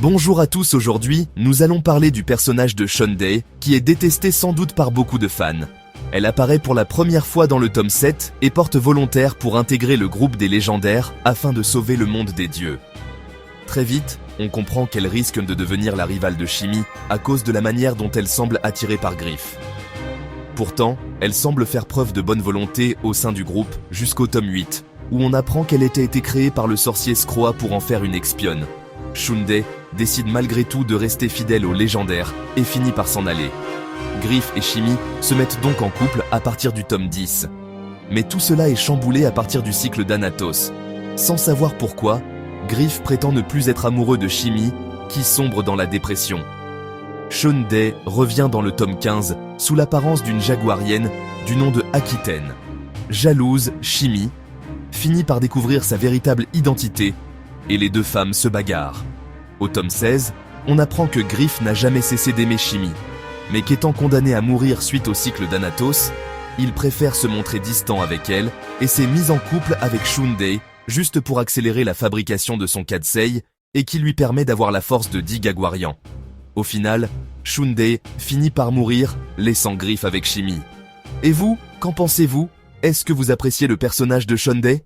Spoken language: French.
Bonjour à tous, aujourd'hui, nous allons parler du personnage de Shunday, qui est détesté sans doute par beaucoup de fans. Elle apparaît pour la première fois dans le tome 7 et porte volontaire pour intégrer le groupe des légendaires afin de sauver le monde des dieux. Très vite, on comprend qu'elle risque de devenir la rivale de Shimi à cause de la manière dont elle semble attirée par Griff. Pourtant, elle semble faire preuve de bonne volonté au sein du groupe jusqu'au tome 8, où on apprend qu'elle était été créée par le sorcier Scroa pour en faire une espionne. Shunday décide malgré tout de rester fidèle aux légendaires et finit par s'en aller. Griff et Shimi se mettent donc en couple à partir du tome 10. Mais tout cela est chamboulé à partir du cycle d'Anatos. Sans savoir pourquoi, Griff prétend ne plus être amoureux de Shimi, qui sombre dans la dépression. Shunday revient dans le tome 15 sous l'apparence d'une jaguarienne du nom de Akiten. Jalouse, Shimi finit par découvrir sa véritable identité et les deux femmes se bagarrent. Au tome 16, on apprend que Griff n'a jamais cessé d'aimer Shimi, mais qu'étant condamné à mourir suite au cycle d'Anatos, il préfère se montrer distant avec elle et s'est mis en couple avec Shunday juste pour accélérer la fabrication de son Katsei et qui lui permet d'avoir la force de 10 Gaguarians. Au final, Shunday finit par mourir, laissant Griff avec Shimi. Et vous, qu'en pensez-vous? Est-ce que vous appréciez le personnage de Shunday?